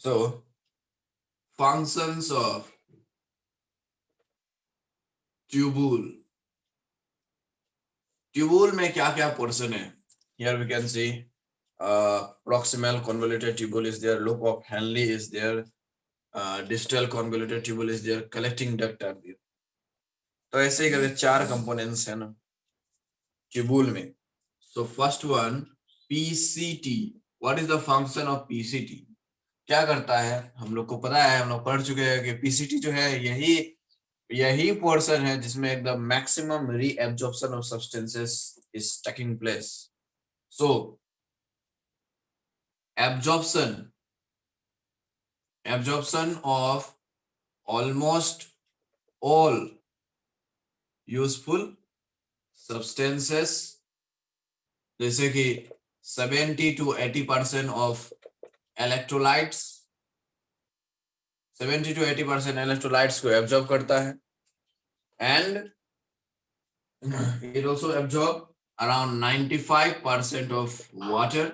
So functions of tubule. Tubule में क्या क्या portion है? Here we can see proximal convoluted tubule is there, loop of Henle is there, distal convoluted tubule is there, collecting duct are there. तो ऐसे ही करके 4 components है ना tubule में. So first one PCT. What is the function of PCT? क्या करता है? हम लोग को पता है, हम लोग पढ़ चुके हैं कि PCT जो है यही पोर्शन है जिसमें एकदम maximum reabsorption of substances is taking place. So absorption of almost all useful substances, जैसे कि 70 to 80% of electrolytes, 70 to 80% electrolytes को absorb करता है, and it also absorb around 95% of water.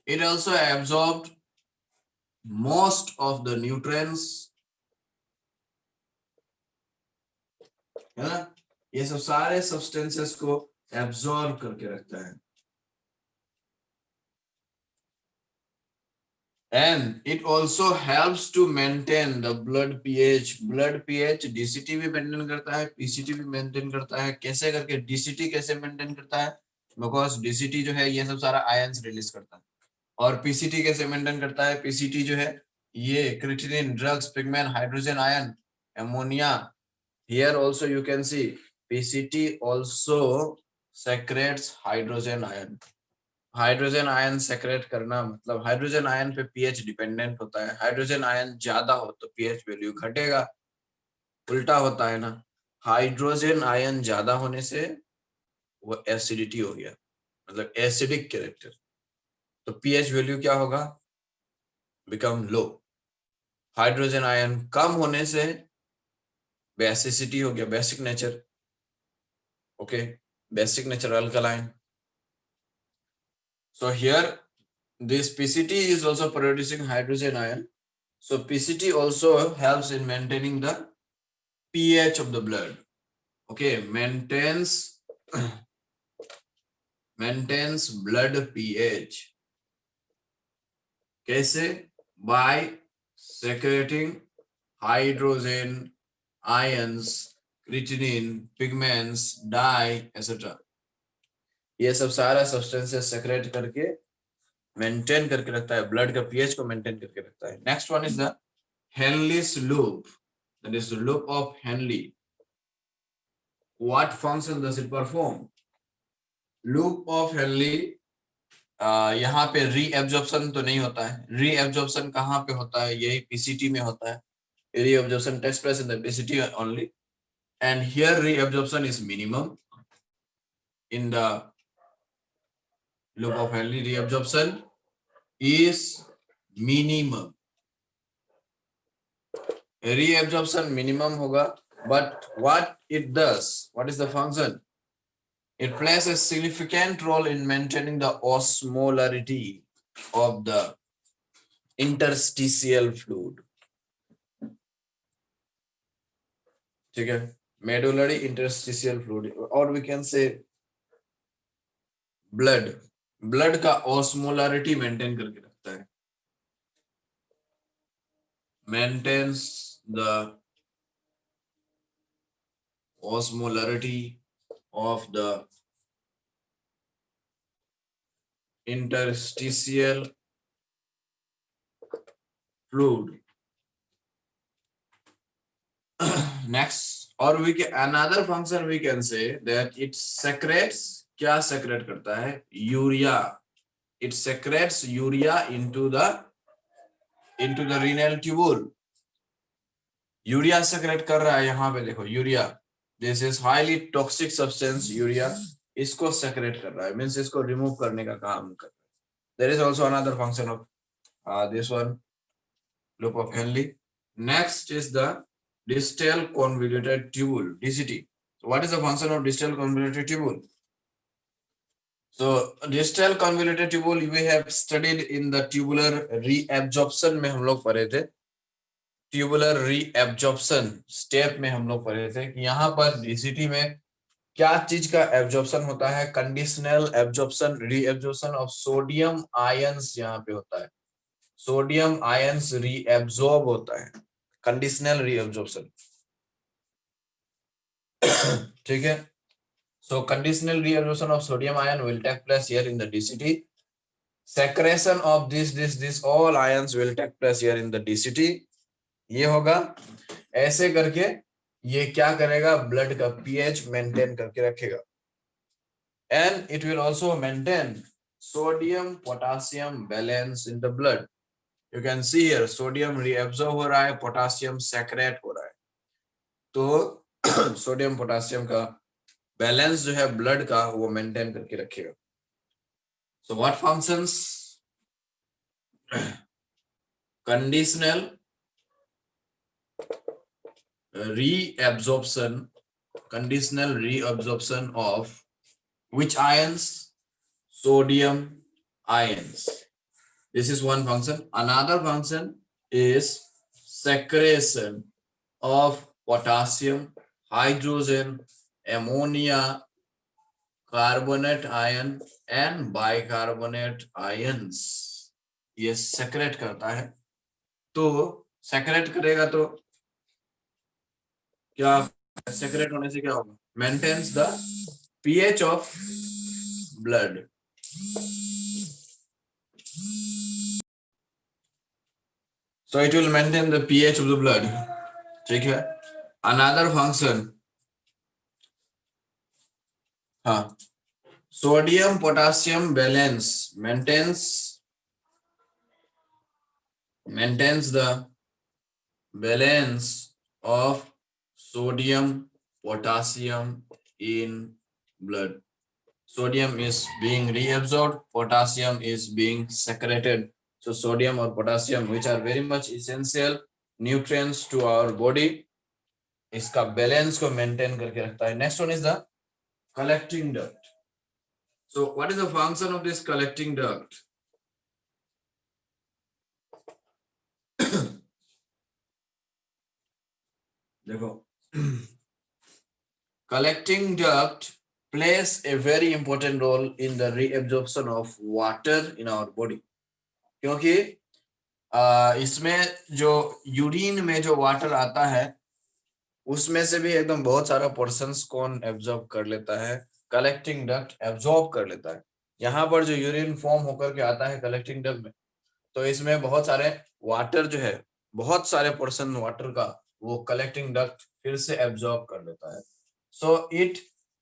It also absorbed most of the nutrients, है ना? ये सब सारे substances को absorb करके रखता है. And it also helps to maintain the blood pH. Blood pH DCT भी maintain करता है, PCT भी maintain करता है. कैसे करके DCT कैसे maintain करता है? Because DCT जो है ये सब सारा ions release करता है. और PCT कैसे maintain करता है? PCT जो है ये creatinine, drugs, pigment, hydrogen ion, ammonia. Here also you can see PCT also secretes hydrogen ion. Hydrogen ion secrete करना मतलब हाइड्रोजन आयन पे पीएच डिपेंडेंट होता है. हाइड्रोजन आयन ज्यादा हो तो पीएच वैल्यू घटेगा. उल्टा होता है ना, हाइड्रोजन आयन ज्यादा होने से वो एसिडिटी हो गया, मतलब एसिडिक कैरेक्टर. तो पीएच वैल्यू क्या होगा? बिकम लो. हाइड्रोजन आयन कम होने से बेसिसिटी हो गया, basic nature. Okay, basic nature alkaline. So here this PCT is also producing hydrogen ion. So PCT also helps in maintaining the pH of the blood. Okay, maintains blood pH. कैसे? By secreting hydrogen ions, creatinine, pigments, dye, etc. ये सब सारा substances secret करके maintain करके रखता है, blood का pH को मेंटेन करके रखता है. Next one is the Henle's loop. That is the loop of Henle. What function does it perform? Loop of Henle, यहाँ पे रीएब्जॉर्प्शन तो नहीं होता है. रीएब्जॉर्प्शन कहाँ पे होता है? यही पीसीटी में होता है. Reabsorption takes place in the PCT only, and here reabsorption is minimum. In the loop of Henle, reabsorption is minimum. Reabsorption minimum होगा, but what it does, what is the function? It plays a significant role in maintaining the osmolarity of the interstitial fluid. ठीक है, medullary interstitial fluid, or we can say blood का osmolarity maintain करके रखता है. Maintains the osmolarity of the interstitial fluid. Next, or we can another function we can say that it secretes. क्या secrete करता है? Urea. It secretes urea into the renal tubule. Urea secrete कर रहा है. यहाँ पे देखो urea, this is highly toxic substance. Urea इसको सेक्रेट कर रहा है, मींस इसको रिमूव करने का काम कर रहा है. There is also another function of this one, loop of Henle. नेक्स्ट इज द distal convoluted tubule, DCT. So what is the function of distal convoluted tubule? So distal convoluted tubule we have studied in the tubular reabsorption में हम लोग पढ़े थे. Tubular reabsorption step में हम लोग पढ़े थे कि यहाँ पर डीसीटी में क्या चीज का एब्जॉर्प्शन होता है. Conditional absorption reabsorption of sodium ions यहाँ पे होता है. सोडियम आयंस रीएब्जॉर्ब होता है. Conditional reabsorption. ठीक है. So conditional reabsorption of sodium ion will take place here in the DCT. Secretion of this all ions will take place here in the DCT. ये होगा ऐसे करके. ये क्या करेगा, ब्लड का पीएच मेंटेन करके रखेगा. And it will also maintain sodium potassium balance in the blood. You can see here sodium reabsorb हो रहा है, पोटासियम सेक्रेट हो रहा है. तो सोडियम पोटासियम का बैलेंस जो है ब्लड का वो मेंटेन करके रखेगा. So what functions? Conditional reabsorption. Conditional reabsorption of which ions? Sodium ions. This is one function. Another function is secretion of potassium, hydrogen, ammonia, carbonate ion and bicarbonate ions. ये secret करता है. तो secret करेगा तो क्या, secret होने से क्या होगा, maintains the pH of blood. So it will maintain the pH of the blood. ठीक है. Another function, हाँ, sodium potassium balance maintains the balance of sodium potassium in blood. Sodium is being reabsorbed, potassium is being secreted. So sodium or potassium, which are very much essential nutrients to our body, इसका balance को maintain करके रखता है. Next one is the collecting duct. So what is the function of this collecting duct? देखो, collecting duct plays a very important role in the reabsorption of water in our body. क्योंकि इसमें जो urine में जो water आता है उसमें से भी एकदम बहुत सारा पोर्शंस कौन एब्जॉर्ब कर लेता है, कलेक्टिंग डक्ट एब्जॉर्ब कर लेता है. यहाँ पर जो यूरिन फॉर्म होकर के आता है कलेक्टिंग डक्ट में, तो इसमें बहुत सारे वाटर जो है, बहुत सारे पोर्शन वाटर का वो कलेक्टिंग डक्ट फिर से एब्जॉर्ब कर लेता है. So it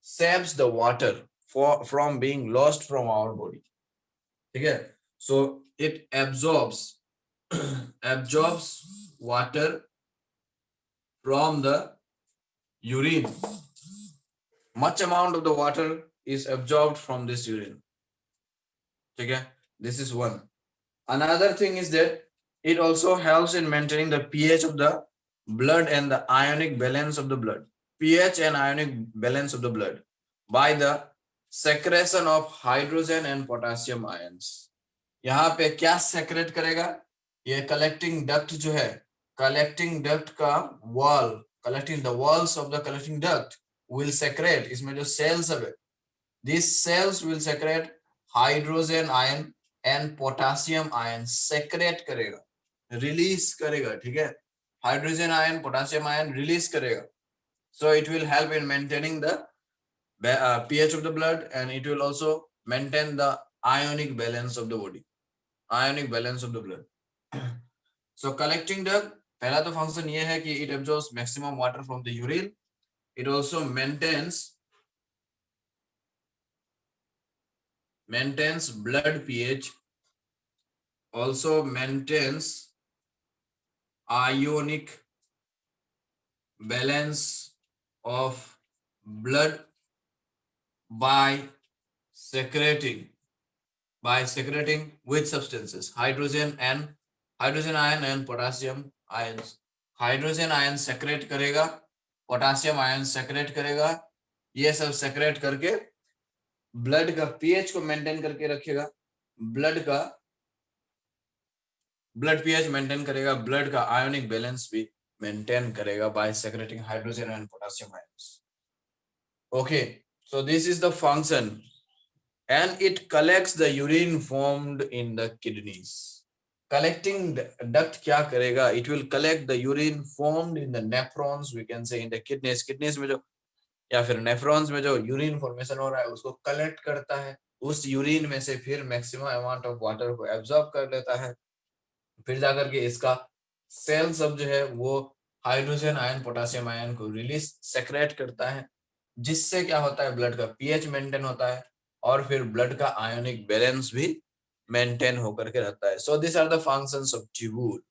saves the water from being lost from our body. ठीक है. So it absorbs water from the urine. Much amount of the water is absorbed from this urine. Okay, this is one. Another thing is that it also helps in maintaining the pH of the blood and the ionic balance of the blood. pH and ionic balance of the blood by the secretion of hydrogen and potassium ions. यहाँ पे क्या secret करेगा, ये collecting duct जो है, collecting duct का wall, collecting the walls of the collecting duct will secrete, इसमें जो सेल्स है, these cells will secrete hydrogen ion and potassium ion. Secrete करेगा, रिलीज करेगा. ठीक है. Hydrogen ion, potassium ion release करेगा. So it will help in maintaining the pH of the blood, and it will also maintain the ionic balance of the body. Ionic balance of the blood. So collecting duct, पहला तो function ये है कि it absorbs maximum water from the urine. It also maintains blood pH, also maintains ionic balance of blood by secreting which substances, hydrogen ion and potassium ions. Hydrogen ion secrete करेगा, potassium ion secrete करेगा. ये सब secret करके blood का pH को maintain करके रखेगा, blood pH maintain करेगा, ब्लड का आयोनिक बैलेंस भी मेंटेन करेगा by secreting hydrogen and potassium ions. Okay, so this is the function, and it collects the urine formed in the kidneys. Collecting duct क्या करेगा? It will collect the urine formed in the nephrons, we can say in the kidneys. Kidneys में जो या फिर nephrons में जो urine formation हो रहा है उसको कलेक्ट करता है, उस यूरिन में से फिर मैक्सिमम अमाउंट ऑफ वाटर को एब्जॉर्ब कर लेता है, फिर जाकर के इसका सेल सब जो है वो हाइड्रोजन आयन पोटेशियम आयन को रिलीज सेक्रेट करता है, जिससे क्या होता है ब्लड का पीएच मेंटेन होता है और फिर ब्लड का आयोनिक बैलेंस भी मेंटेन होकर के रहता है. So this are the functions of tubule.